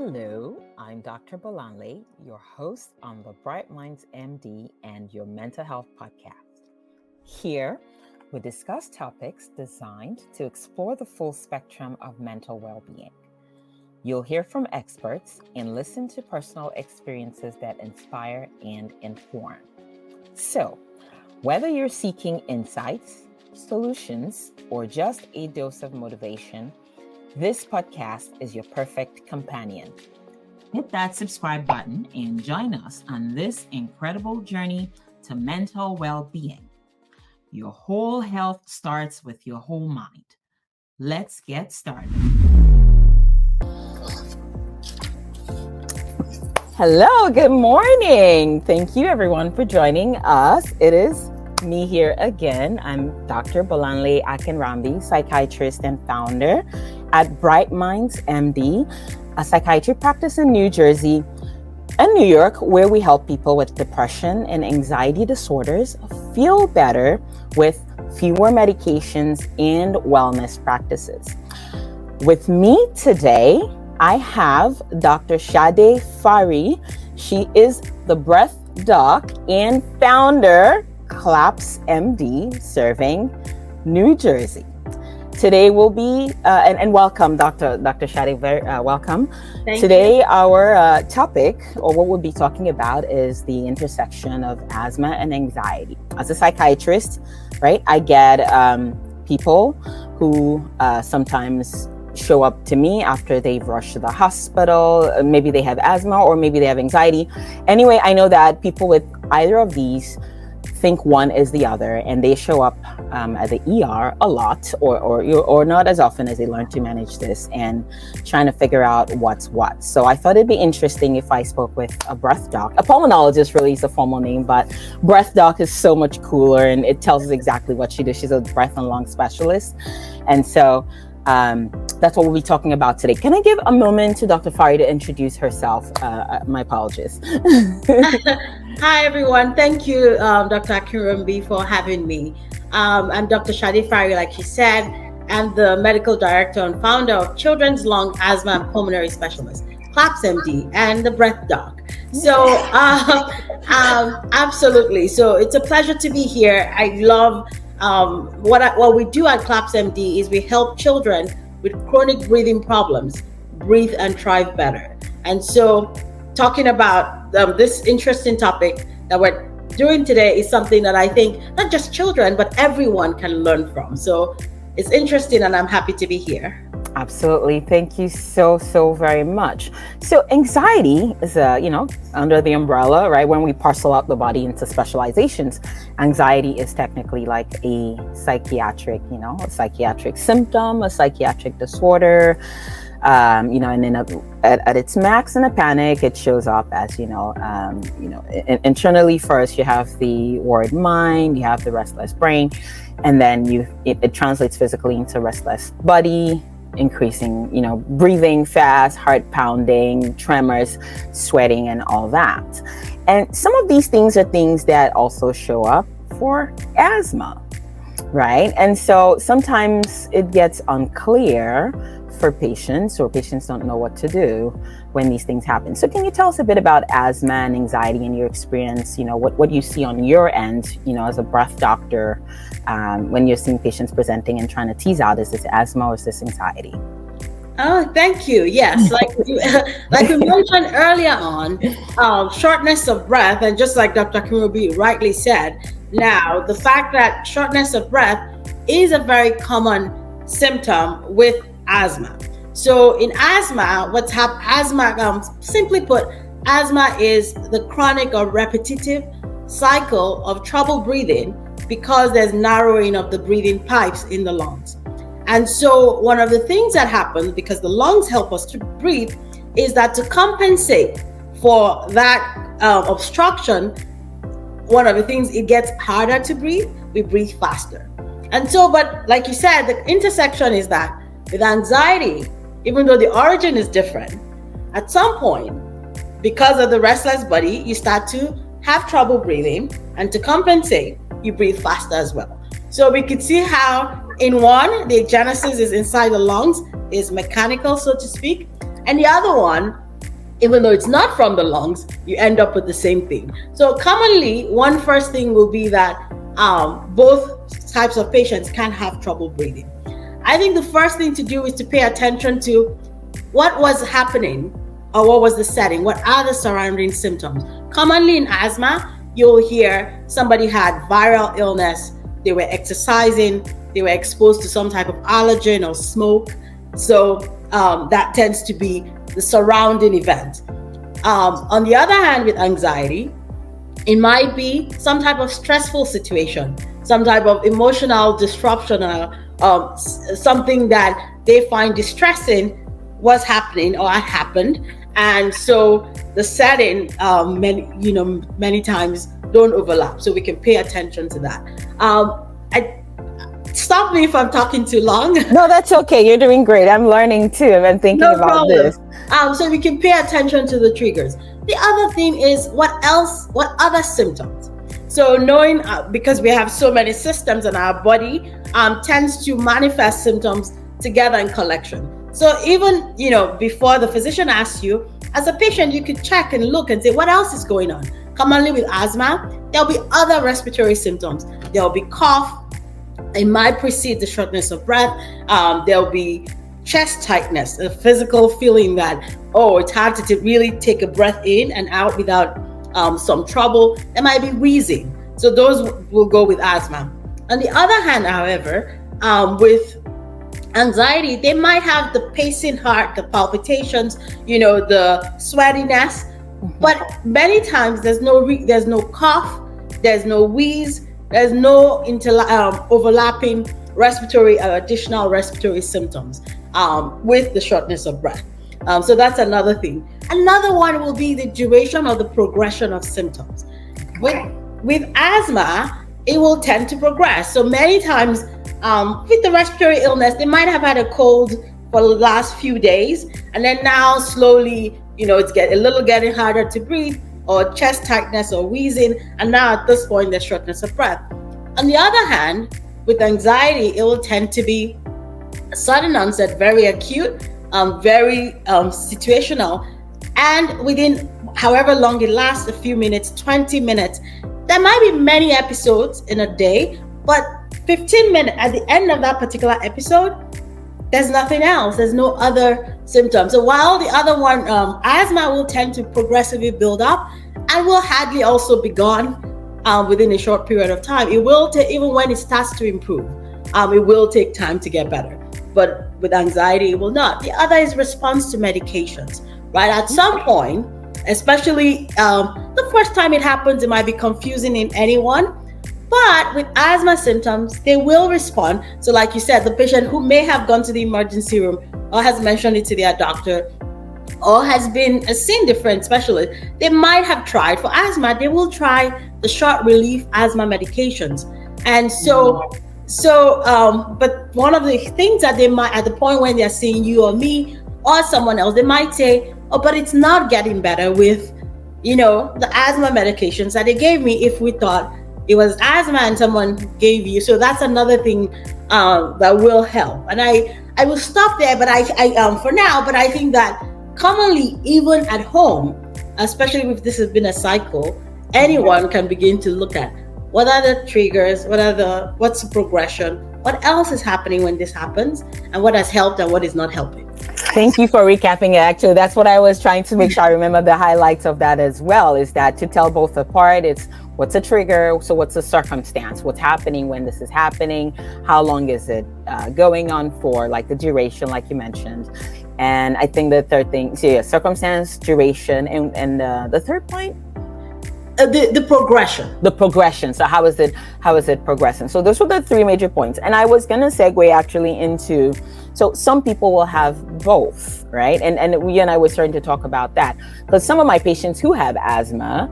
Hello, I'm Dr. Bolanle, your host on the Bright Minds MD and your mental health podcast. Here, we discuss topics designed to explore the full spectrum of mental well-being. You'll hear from experts and listen to personal experiences that inspire and inform. So, whether you're seeking insights, solutions, or just a dose of motivation, this podcast is your perfect companion. Hit that subscribe button and join us on this incredible journey to mental well-being. Your whole health starts with your whole mind. Let's get started. Hello, good morning. Thank you everyone for joining us. It is me here again. I'm Dr. Bolanle Akinrambi, psychiatrist and founder at Bright Minds MD, a psychiatry practice in New Jersey and New York, where we help people with depression and anxiety disorders feel better with fewer medications and wellness practices. With me today, I have Dr. Shade Farri. She is the breath doc and founder, CLAPS MD, serving New Jersey. Today will be, and welcome, Dr. Shade, welcome. Thank Today, you. our topic, or what we'll be talking about, is the intersection of asthma and anxiety. As a psychiatrist, right, I get people who sometimes show up to me after they've rushed to the hospital. Maybe they have asthma or maybe they have anxiety. Anyway, I know that people with either of these think one is the other, and they show up at the ER a lot, or not as often as they learn to manage this and trying to figure out what's what. So I thought it'd be interesting if I spoke with a breath doc. A pulmonologist really is a formal name, but breath doc is so much cooler, and it tells us exactly what she does. She's a breath and lung specialist, and so that's what we'll be talking about today. Can I give a moment to Dr. Farri to introduce herself? My apologies. Hi, everyone. Thank you, Dr. Akinrambi, for having me. I'm Dr. Shade Farri, like she said. I'm the medical director and founder of Children's Lung, Asthma, and Pulmonary Specialist, CLAPS MD, and the breath doc. So, absolutely. So it's a pleasure to be here. I love what we do at CLAPS MD is we help children with chronic breathing problems breathe and thrive better. And so talking about this interesting topic that we're doing today is something that I think not just children, but everyone can learn from. So it's interesting, and I'm happy to be here. Absolutely. Thank you so very much. So anxiety is, under the umbrella, right? When we parcel out the body into specializations, anxiety is technically like a psychiatric symptom, a psychiatric disorder. And then at its max in a panic, it shows up as, internally first, you have the worried mind, you have the restless brain, and then it translates physically into restless body, increasing, breathing fast, heart pounding, tremors, sweating, and all that. And some of these things are things that also show up for asthma, right? And so sometimes it gets unclear for patients, or patients don't know what to do when these things happen. So can you tell us a bit about asthma and anxiety in your experience? What you see on your end, as a breath doctor, when you're seeing patients presenting and trying to tease out, is this asthma or is this anxiety? Oh, thank you. Yes, like we mentioned earlier on, shortness of breath, and just like Dr. Akinrambi rightly said, now the fact that shortness of breath is a very common symptom with asthma. So in asthma, simply put, asthma is the chronic or repetitive cycle of trouble breathing because there's narrowing of the breathing pipes in the lungs. And so one of the things that happens, because the lungs help us to breathe, is that to compensate for that obstruction, one of the things, it gets harder to breathe, we breathe faster. And so, but like you said, the intersection is that with anxiety, even though the origin is different, at some point, because of the restless body, you start to have trouble breathing, and to compensate, you breathe faster as well. So we could see how in one, the genesis is inside the lungs, is mechanical, so to speak, and the other one even though it's not from the lungs, you end up with the same thing. So commonly, one first thing will be that both types of patients can have trouble breathing. I think the first thing to do is to pay attention to what was happening or what was the setting, what are the surrounding symptoms. Commonly in asthma, you'll hear somebody had viral illness, they were exercising, they were exposed to some type of allergen or smoke. So that tends to be the surrounding event. On the other hand, with anxiety, it might be some type of stressful situation, some type of emotional disruption, or something that they find distressing was happening or had happened. And so the setting, many times don't overlap. So we can pay attention to that. Stop me if I'm talking too long. No, that's okay. You're doing great. I'm learning too. I'm thinking about this. So we can pay attention to the triggers. The other thing is what other symptoms? So knowing, because we have so many systems in our body, tends to manifest symptoms together in collection. So even, before the physician asks you, as a patient, you could check and look and say, what else is going on? Commonly with asthma, there'll be other respiratory symptoms. There'll be cough. It might precede the shortness of breath. There'll be chest tightness, a physical feeling that, it's hard to really take a breath in and out without some trouble. There might be wheezing. So those will go with asthma. On the other hand, however, with anxiety, they might have the pacing heart, the palpitations, the sweatiness. But many times there's no cough, there's no wheeze, there's no overlapping respiratory additional respiratory symptoms with the shortness of breath. So that's another thing. Another one will be the duration or the progression of symptoms. With asthma, it will tend to progress. So many times with the respiratory illness, they might have had a cold for the last few days, and then now slowly, it's getting harder to breathe, or chest tightness or wheezing, and now at this point, there's shortness of breath. On the other hand, with anxiety, it will tend to be sudden onset, very acute, very situational, and within however long it lasts, a few minutes, 20 minutes, there might be many episodes in a day, but 15 minutes at the end of that particular episode, there's nothing else. There's no other symptoms. So while the other one, asthma will tend to progressively build up and will hardly also be gone within a short period of time. It will take, even when it starts to improve, it will take time to get better. But with anxiety, it will not. The other is response to medications, right? At some point, especially the first time it happens, it might be confusing in anyone. But with asthma symptoms, they will respond. So like you said, the patient who may have gone to the emergency room or has mentioned it to their doctor or has been seen different specialist, they might have tried for asthma, they will try the short relief asthma medications. And but one of the things that they might, at the point when they're seeing you or me or someone else, they might say, but it's not getting better with, the asthma medications that they gave me if we thought it was asthma and someone gave you. So that's another thing that will help. And I will stop there, but I for now, but I think that commonly, even at home, especially if this has been a cycle, anyone can begin to look at what are the triggers, what's the progression, what else is happening when this happens, and what has helped and what is not helping. Thank you for recapping it. Actually, that's what I was trying to make sure I remember the highlights of that as well, is that to tell both apart, it's what's a trigger, so what's the circumstance, what's happening when this is happening, how long is it going on for, like the duration, like you mentioned. And I think the third thing, circumstance, duration, and the third point? The progression. The progression. So how is it progressing? So those were the three major points. And I was going to segue actually into, so some people will have both, right? And we and I were starting to talk about that, because some of my patients who have asthma,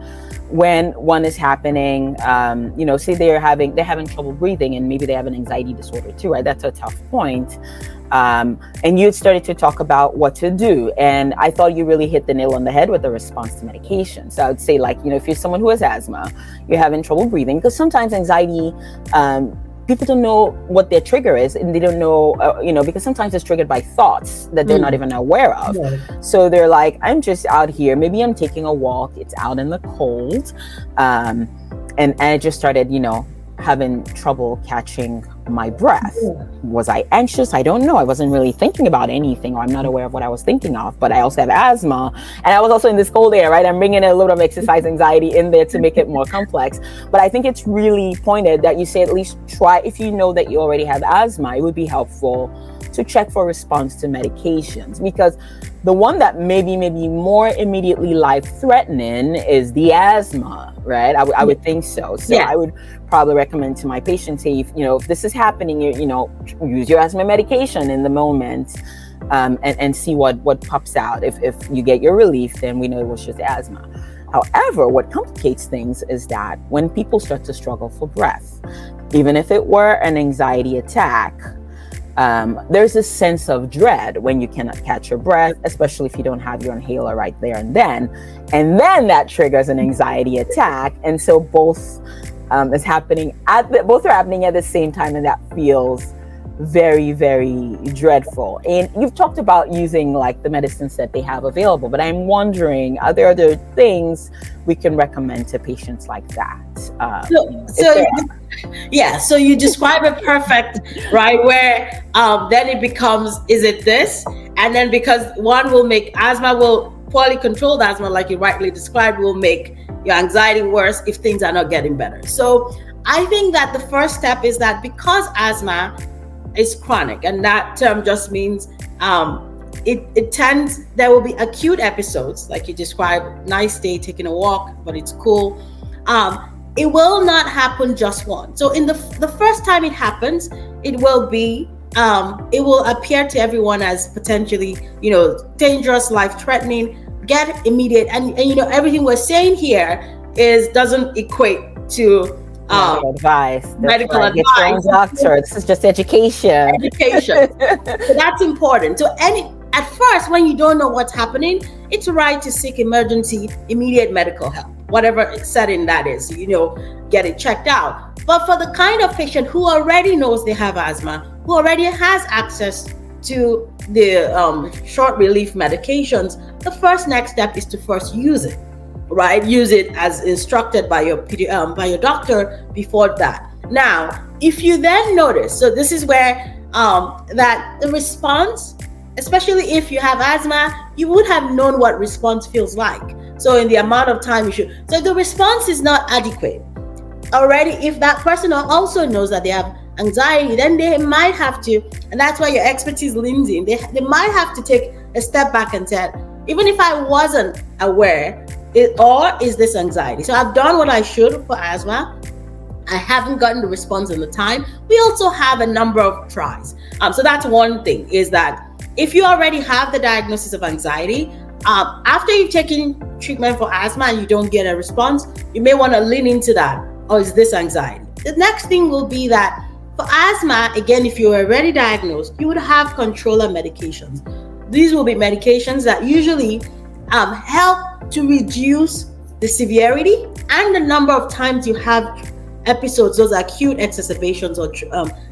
when one is happening, say they're having trouble breathing and maybe they have an anxiety disorder too, right? That's a tough point. And you had started to talk about what to do. And I thought you really hit the nail on the head with the response to medication. So I would say, if you're someone who has asthma, you're having trouble breathing, because sometimes anxiety, people don't know what their trigger is, and they don't know, because sometimes it's triggered by thoughts that they're not even aware of. So they're like, I'm just out here, maybe I'm taking a walk, it's out in the cold, and I just started, having trouble catching my breath. Was I anxious? I don't know. I wasn't really thinking about anything, or I'm not aware of what I was thinking of. But I also have asthma, and I was also in this cold air, right? I'm bringing a little bit of exercise anxiety in there to make it more complex. But I think it's really pointed that you say at least try, if you know that you already have asthma, it would be helpful to check for response to medications, because the one that maybe more immediately life-threatening is the asthma, right? I would think so. So I would probably recommend to my patients, say, if this is happening, use your asthma medication in the moment, and see what pops out. If you get your relief, then we know it was just asthma. However, what complicates things is that when people start to struggle for breath, even if it were an anxiety attack, there's a sense of dread when you cannot catch your breath, especially if you don't have your inhaler right there and then that triggers an anxiety attack. And so both are happening at the same time, and that feels very, very dreadful. And you've talked about using like the medicines that they have available, but I'm wondering, are there other things we can recommend to patients like that? So you describe it perfect, right? Where then it becomes, is it this? And then because one will make poorly controlled asthma, like you rightly described, will make your anxiety worse if things are not getting better. So I think that the first step is that because asthma is chronic, and that term just means there will be acute episodes, like you described, nice day, taking a walk, but it's cool. It will not happen just once. So in the first time it happens, it will appear to everyone as potentially, dangerous, life-threatening, get immediate, and everything we're saying here doesn't equate to advice. Medical advice. Get your own doctor. This is just education. So that's important. So at first, when you don't know what's happening, it's right to seek immediate medical help, whatever setting that is, get it checked out. But for the kind of patient who already knows they have asthma, who already has access to the short relief medications, the first next step is to first use it, right? Use it as instructed by your doctor before that. Now, if you then notice, so this is where that the response, especially if you have asthma, you would have known what response feels like. So in the amount of time you should. So the response is not adequate already. If that person also knows that they have anxiety, then they might have to, and that's why your expertise leans in. They might have to take a step back and say, even if I wasn't aware, or is this anxiety? So I've done what I should for asthma. I haven't gotten the response in the time. We also have a number of tries. So that's one thing, is that if you already have the diagnosis of anxiety, after you've taken treatment for asthma and you don't get a response, you may want to lean into that. Or is this anxiety? The next thing will be that for asthma, again, if you're already diagnosed, you would have controller medications. These will be medications that usually help to reduce the severity and the number of times you have episodes, those acute exacerbations or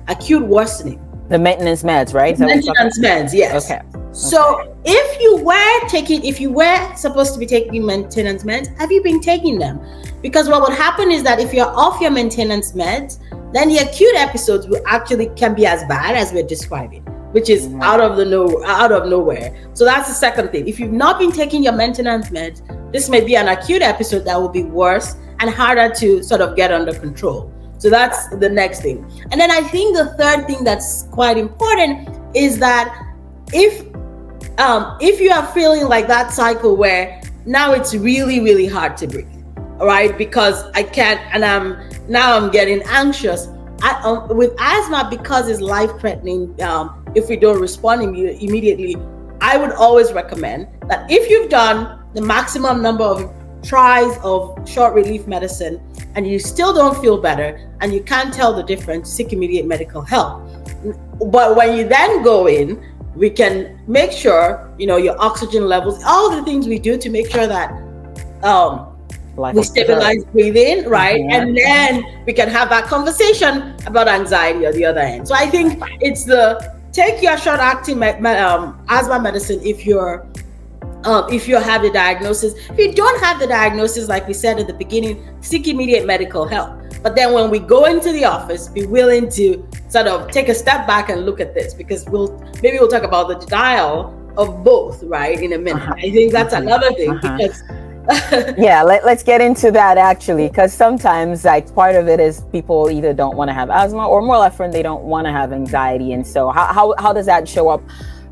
acute worsening. The maintenance meds, right? Maintenance meds, yes. Okay. So if you were supposed to be taking maintenance meds, have you been taking them? Because what would happen is that if you're off your maintenance meds, then the acute episodes can be as bad as we're describing, which is out of nowhere. So that's the second thing. If you've not been taking your maintenance meds, this may be an acute episode that will be worse and harder to sort of get under control. So that's the next thing. And then I think the third thing that's quite important is that if you are feeling like that cycle where now it's really, really hard to breathe, all right, because I can't, and I'm getting anxious. With asthma, because it's life-threatening, if we don't respond immediately, I would always recommend that if you've done the maximum number of tries of short relief medicine and you still don't feel better and you can't tell the difference, seek immediate medical help. But when you then go in, we can make sure, your oxygen levels, all the things we do to make sure that we stabilize breathing, right? And then we can have that conversation about anxiety on the other end. So I think it's take your short-acting asthma medicine if you have the diagnosis. If you don't have the diagnosis, like we said at the beginning, seek immediate medical help. But then when we go into the office, be willing to sort of take a step back and look at this, because we'll talk about the denial of both, right, in a minute. I think that's another thing, because yeah, let's get into that actually, because sometimes like part of it is people either don't want to have asthma, or more often they don't want to have anxiety. And so how does that show up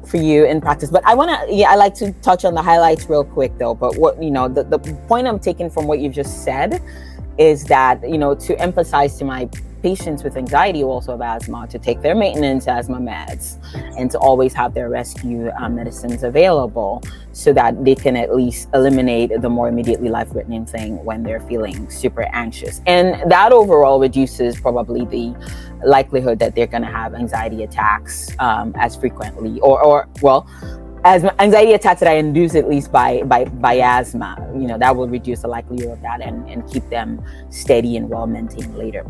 for you in practice? But I like to touch on the highlights real quick though. But what, the point I'm taking from what you've just said is that, to emphasize to my patients with anxiety who also have asthma to take their maintenance asthma meds, and to always have their rescue medicines available, so that they can at least eliminate the more immediately life-threatening thing when they're feeling super anxious. And that overall reduces probably the likelihood that they're going to have anxiety attacks as frequently, or as anxiety attacks that are induced at least by asthma. That will reduce the likelihood of that and keep them steady and well maintained later.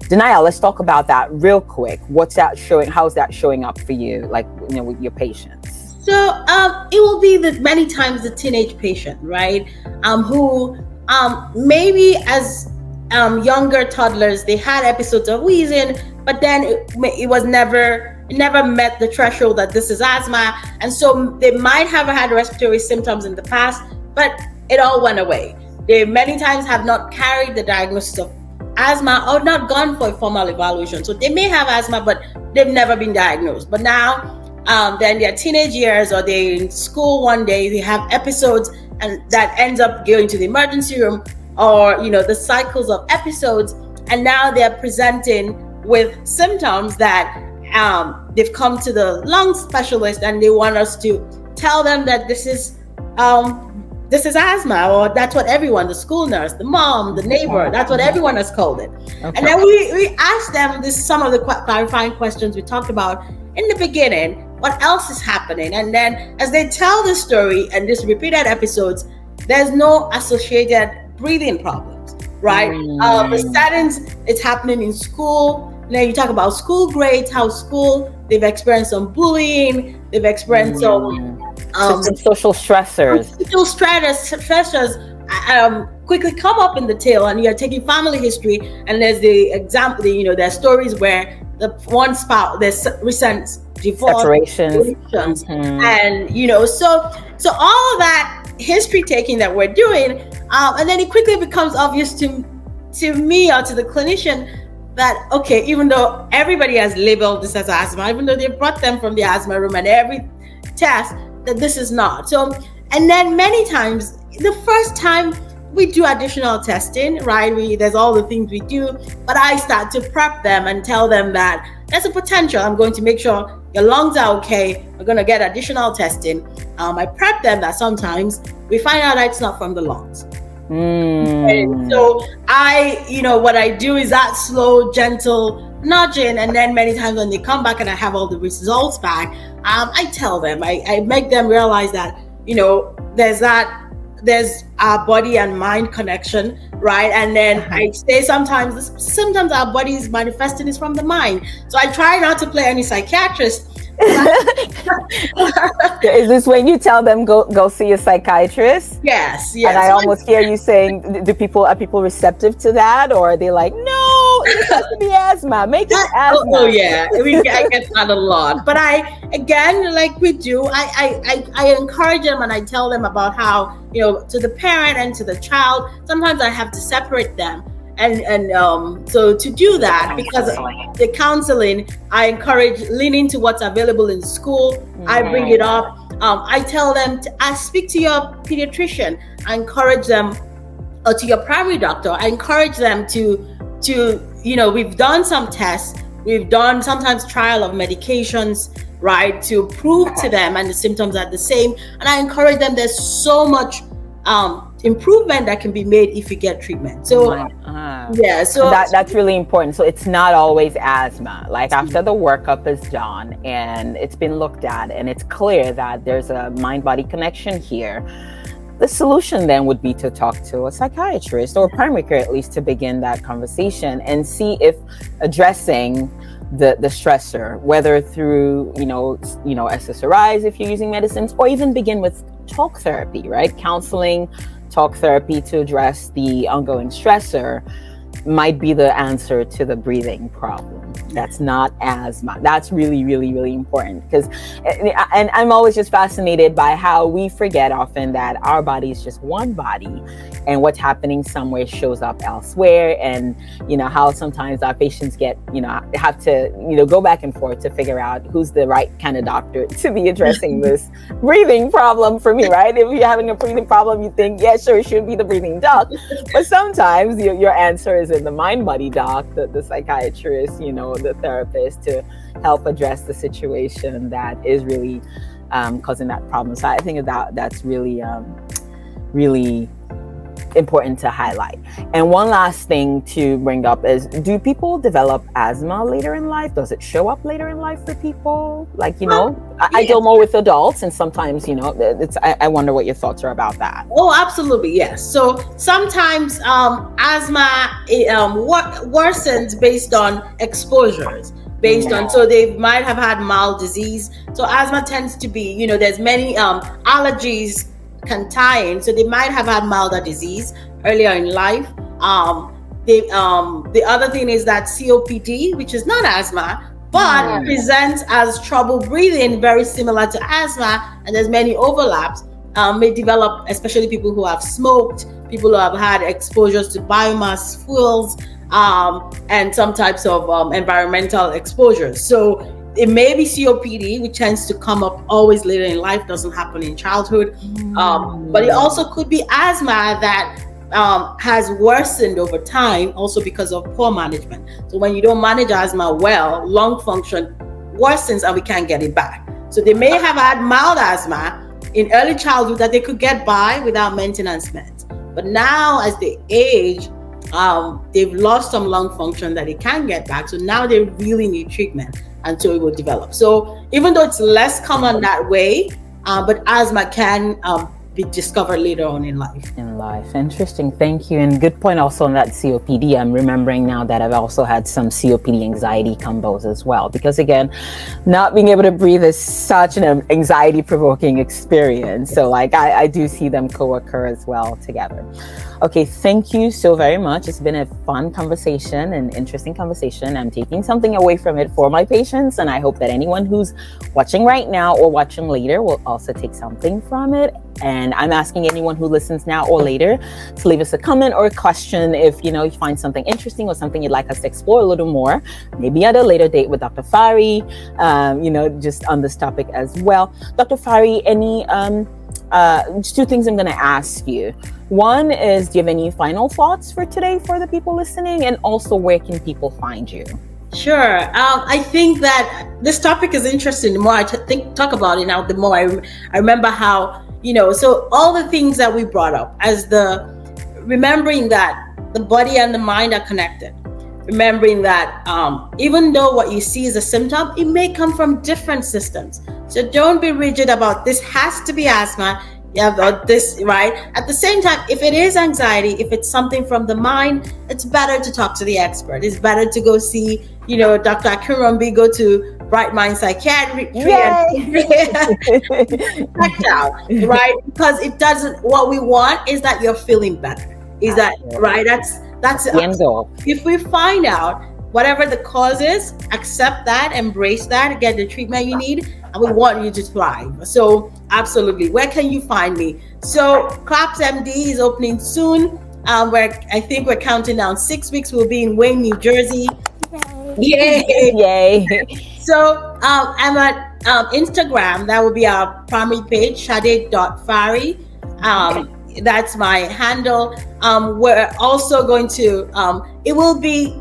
Denial, let's talk about that real quick. What's that showing? How's that showing up for you, like, with your patients? So it will be many times the teenage patient, right? Who maybe as younger toddlers, they had episodes of wheezing, but then it never met the threshold that this is asthma. And so they might have had respiratory symptoms in the past, but it all went away. They many times have not carried the diagnosis of asthma, or not gone for a formal evaluation. So they may have asthma, but they've never been diagnosed. But now they're in their teenage years, or they're in school one day, they have episodes, and that ends up going to the emergency room, or the cycles of episodes, and now they're presenting with symptoms that they've come to the lung specialist, and they want us to tell them that this is asthma, or that's what everyone, the school nurse, the mom, the neighbor, that's what everyone has called it. Okay. And then we ask them some of the clarifying questions we talked about in the beginning. What else is happening? And then as they tell the story and just repeated episodes, there's no associated breathing problems, right? The settings, it's happening in school. Now you talk about school grades, how they've experienced some bullying, they've experienced some social stressors. Social stressors quickly come up in the tail, and you're taking family history, and there's the example, there's stories where the one spouse, there's recent divorce, separations, and so all of that history taking that we're doing, and then it quickly becomes obvious to me or to the clinician that, okay, even though everybody has labeled this as asthma, even though they brought them from the asthma room and every test, that this is not. So, and then many times, the first time we do additional testing, right? There's all the things we do, but I start to prep them and tell them that there's a potential. I'm going to make sure your lungs are okay. We're going to get additional testing. I prep them that sometimes we find out that it's not from the lungs. And so what I do is that slow, gentle nudging, and then many times when they come back and I have all the results back, I tell them, I make them realize that there's our body and mind connection, right? And then I say sometimes our body is manifesting is from the mind. So I try not to play any psychiatrist. Is this when you tell them go see a psychiatrist? Yes. And I almost hear you saying, are people receptive to that, or are they like, no, it has to be asthma, make it asthma? Oh yeah, I get that a lot. But like we do, I encourage them, and I tell them about how, to the parent and to the child, sometimes I have to separate them. And so to do that, because the counseling, I encourage leaning to what's available in school. I bring it up. I tell them I speak to your pediatrician. I encourage them, or to your primary doctor. I encourage them to we've done some tests. We've done sometimes trial of medications, right, to prove to them, and the symptoms are the same. And I encourage them. There's so much improvement that can be made if you get treatment. So so that's really important. So it's not always asthma. Like after the workup is done and it's been looked at and it's clear that there's a mind-body connection here, the solution then would be to talk to a psychiatrist or primary care, at least, to begin that conversation and see if addressing the stressor, whether through SSRIs if you're using medicines, or even begin with talk therapy, right? Counseling, talk therapy to address the ongoing stressor might be the answer to the breathing problem. That's not asthma. That's really, really, really important, because, and I'm always just fascinated by how we forget often that our body is just one body, and what's happening somewhere shows up elsewhere. And how sometimes our patients get have to go back and forth to figure out who's the right kind of doctor to be addressing this breathing problem for me, right? If you're having a breathing problem, you think, yeah, sure, it should be the breathing doc, but sometimes your answer is in the mind body doc, the psychiatrist, the therapist, to help address the situation that is really causing that problem. So I think that's really really important to highlight. And one last thing to bring up is, do people develop asthma later in life? Does it show up later in life for people? I deal more with adults, and sometimes I wonder what your thoughts are about that. Oh, absolutely, yes. So sometimes asthma worsens based on exposures, so they might have had mild disease. So asthma tends to be, there's many allergies can tie in, so they might have had milder disease earlier in life. The other thing is that COPD, which is not asthma, but presents as trouble breathing, very similar to asthma, and there's many overlaps, may develop, especially people who have smoked, people who have had exposures to biomass fuels, and some types of environmental exposures. So it may be COPD, which tends to come up always later in life, doesn't happen in childhood. But it also could be asthma that has worsened over time, also because of poor management. So when you don't manage asthma well, lung function worsens and we can't get it back. So they may have had mild asthma in early childhood that they could get by without maintenance meds. But now as they age, they've lost some lung function that they can get back. So now they really need treatment until it will develop. So even though it's less common that way, but asthma can be discovered later on in life. Interesting. Thank you. And good point also on that COPD. I'm remembering now that I've also had some COPD anxiety combos as well, because again, not being able to breathe is such an anxiety provoking experience. So I do see them co-occur as well together. Okay, thank you so very much. It's been a fun conversation, an interesting conversation. I'm taking something away from it for my patients, and I hope that anyone who's watching right now or watching later will also take something from it. And I'm asking anyone who listens now or later to leave us a comment or a question if you find something interesting or something you'd like us to explore a little more, maybe at a later date with Dr. Farri, just on this topic as well. Dr. Farri, any just two things I'm going to ask you. One is, do you have any final thoughts for today for the people listening? And also, where can people find you? Sure. I think that this topic is interesting. The more I talk about it now, the more I remember how, so all the things that we brought up as remembering that the body and the mind are connected. Remembering that even though what you see is a symptom, it may come from different systems. So don't be rigid about this has to be asthma. Yeah, about this, right? At the same time, if it is anxiety, if it's something from the mind, it's better to talk to the expert. It's better to go see, Dr. Akinrunbi, go to Bright Mind Psychiatry and check out, right? Because it doesn't, what we want is that you're feeling better. Is that right? That's the end goal. If we find out whatever the cause is, accept that, embrace that, get the treatment you need, and we want you to thrive. So absolutely. Where can you find me? So CLAPS MD is opening soon. I think we're counting down 6 weeks. We'll be in Wayne, New Jersey. Yay. So I'm at Instagram. That will be our primary page, shade.farri. That's my handle. We're also going to, it will be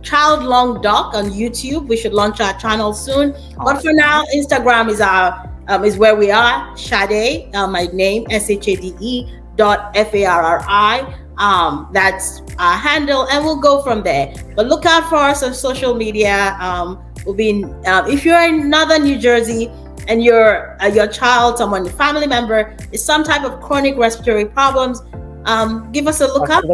Child Lung Doc on YouTube. We should launch our channel soon. Awesome. But for now, Instagram is where we are. Shade, my name, SHADE.FARRI. That's our handle, and we'll go from there. But look out for us on social media. We'll be in, if you're in Northern New Jersey and your child, someone, your family member, is some type of chronic respiratory problems, give us a look up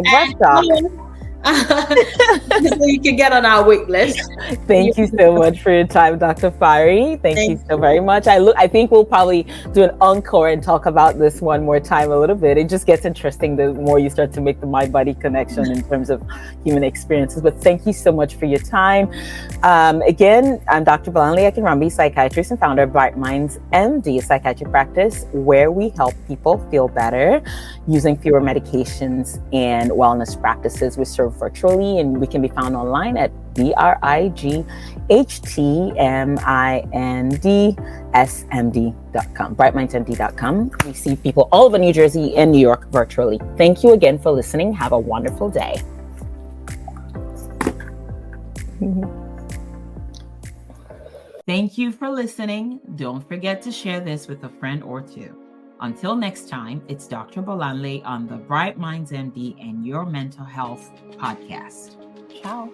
so you can get on our wait list. Thank you so much for your time, Dr. Farri. Thank you so very much. I think we'll probably do an encore and talk about this one more time a little bit. It just gets interesting the more you start to make the mind-body connection in terms of human experiences. But thank you so much for your time. Again, I'm Dr. Bolanle Akinrambi, psychiatrist and founder of Bright Minds MD, a psychiatric practice where we help people feel better using fewer medications and wellness practices. We serve virtually, and we can be found online at BRIGHTMINDSMD.com, brightmindsmd.com. We see people all over New Jersey and New York virtually. Thank you again for listening. Have a wonderful day. Thank you for listening. Don't forget to share this with a friend or two. Until next time, it's Dr. Bolanle on the Bright Minds MD and Your Mental Health podcast. Ciao.